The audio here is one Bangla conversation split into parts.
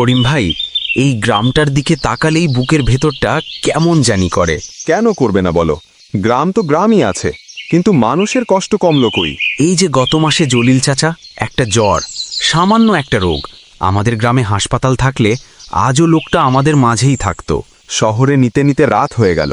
করিম ভাই, এই গ্রামটার দিকে তাকালেই বুকের ভেতরটা কেমন জানি করে। কেন করবে না বলো? গ্রাম তো গ্রামই আছে, কিন্তু মানুষের কষ্ট কমলো কই? এই যে গত মাসে জলিল চাচা, একটা জ্বর, সামান্য একটা রোগ, আমাদের গ্রামে হাসপাতাল থাকলে আজও লোকটা আমাদের মাঝেই থাকতো। শহরে নিতে নিতে রাত হয়ে গেল,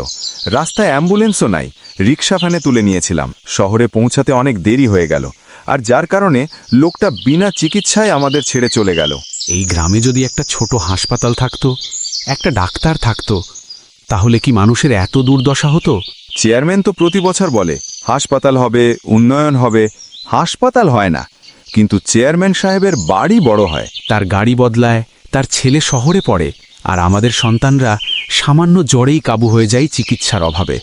রাস্তায় অ্যাম্বুলেন্সও নাই, রিক্সা ভ্যানে তুলে নিয়েছিলাম। শহরে পৌঁছাতে অনেক দেরি হয়ে গেল, আর যার কারণে লোকটা বিনা চিকিৎসায় আমাদের ছেড়ে চলে গেল। এই গ্রামে যদি একটা ছোট হাসপাতাল থাকতো, একটা ডাক্তার থাকতো, তাহলে কি মানুষের এত দুর্দশা হতো? চেয়ারম্যান তো প্রতি বছর বলে হাসপাতাল হবে, উন্নয়ন হবে। হাসপাতাল হয় না, কিন্তু চেয়ারম্যান সাহেবের বাড়ি বড় হয়। তার গাড়ি বদলায়, তার ছেলে শহরে পড়ে, আর আমাদের সন্তানরা সামান্য জ্বরেই কাবু হয়ে যায় চিকিৎসার অভাবে।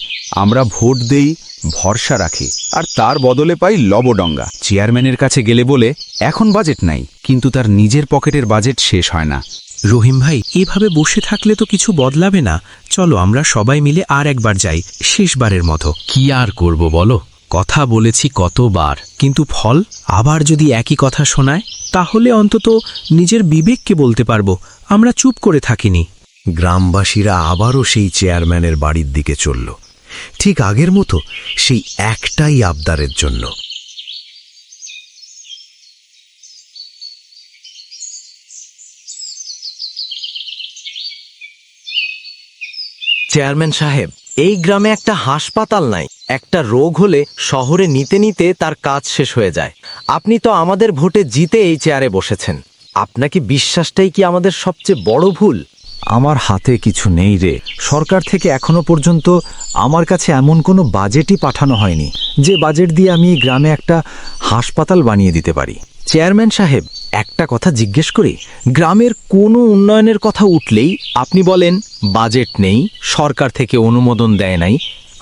আমরা ভোট দেই, ভরসা রাখি, আর তার বদলে পাই লবডঙ্গা। চেয়ারম্যানের কাছে গেলে বলে এখন বাজেট নাই, কিন্তু তার নিজের পকেটের বাজেট শেষ হয় না। রহিম ভাই, এভাবে বসে থাকলে তো কিছু বদলাবে না। চলো আমরা সবাই মিলে আর একবার যাই, শেষবারের মতো। কি আর করব বলো? কথা বলেছি কতবার, কিন্তু ফল আবার যদি একই কথা শোনায়, তাহলে অন্তত নিজের বিবেককে বলতে পারবো আমরা চুপ করে থাকিনি। গ্রামবাসীরা আবারও সেই চেয়ারম্যানের বাড়ির দিকে চলল, ঠিক আগের মতো, সেই একটাই আবদারের জন্য। চেয়ারম্যান সাহেব, এই গ্রামে একটা হাসপাতাল নাই। একটা রোগ হলে শহরে নিতে নিতে তার কাজ শেষ হয়ে যায়। আপনি তো আমাদের ভোটে জিতে এই চেয়ারে বসেছেন। আপনাকে বিশ্বাসটাই কি আমাদের সবচেয়ে বড় ভুল? আমার হাতে কিছু নেই রে। সরকার থেকে এখনো পর্যন্ত আমার কাছে এমন কোনো বাজেটই পাঠানো হয়নি যে বাজেট দিয়ে আমি এই গ্রামে একটা হাসপাতাল বানিয়ে দিতে পারি। চেয়ারম্যান সাহেব, একটা কথা জিজ্ঞেস করি, গ্রামের কোনো উন্নয়নের কথা উঠলেই আপনি বলেন বাজেট নেই, সরকার থেকে অনুমোদন দেয় নাই,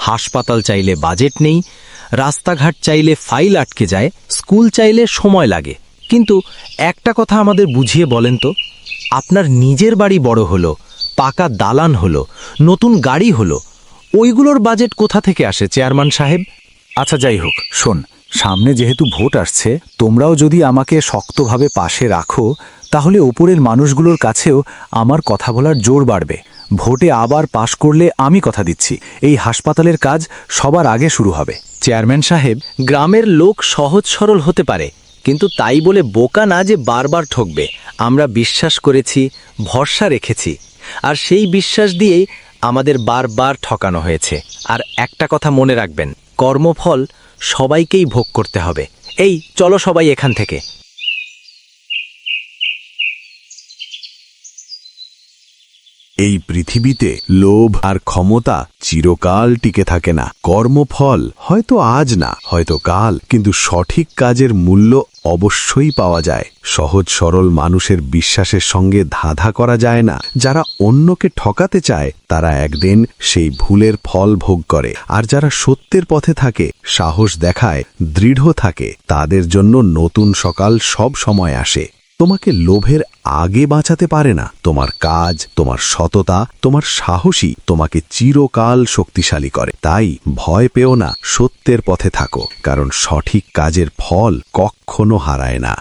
হাসপাতাল চাইলে বাজেট নেই, রাস্তাঘাট চাইলে ফাইল আটকে যায়, স্কুল চাইলে সময় লাগে। কিন্তু একটা কথা আমাদের বুঝিয়ে বলেন তো, আপনার নিজের বাড়ি বড় হলো, পাকা দালান হলো, নতুন গাড়ি হলো, ওইগুলোর বাজেট কোথা থেকে আসে চেয়ারম্যান সাহেব? আচ্ছা যাই হোক, শোন, সামনে যেহেতু ভোট আসছে, তোমরাও যদি আমাকে শক্তভাবে পাশে রাখো, তাহলে ওপরের মানুষগুলোর কাছেও আমার কথা বলার জোর বাড়বে। ভোটে আবার পাশ করলে আমি কথা দিচ্ছি, এই হাসপাতালের কাজ সবার আগে শুরু হবে। চেয়ারম্যান সাহেব, গ্রামের লোক সহজ সরল হতে পারে, কিন্তু তাই বলে বোকা না যে বারবার ঠকবে। আমরা বিশ্বাস করেছি, ভরসা রেখেছি, আর সেই বিশ্বাস দিয়েই আমাদের বারবার ঠকানো হয়েছে। আর একটা কথা মনে রাখবেন, কর্মফল সবাইকেই ভোগ করতে হবে। এই চলো সবাই এখান থেকে। এই পৃথিবীতে লোভ আর ক্ষমতা চিরকাল টিকে থাকে না। কর্মফল হয়তো আজ না, হয়তো কাল, কিন্তু সঠিক কাজের মূল্য অবশ্যই পাওয়া যায়। সহজ সরল মানুষের বিশ্বাসের সঙ্গে ধাঁধা করা যায় না। যারা অন্যকে ঠকাতে চায় তারা একদিন সেই ভুলের ফল ভোগ করে, আর যারা সত্যের পথে থাকে, সাহস দেখায়, দৃঢ় থাকে, তাদের জন্য নতুন সকাল সব সময় আসে। তোমাকে লোভের আগে বাঁচাতে পারে না। তোমার কাজ, তোমার সততা, তোমার সাহসী তোমাকে চিরকাল শক্তিশালী করে। তাই ভয় পেও না, সত্যের পথে থাকো, কারণ সঠিক কাজের ফল কখনো হারায় না।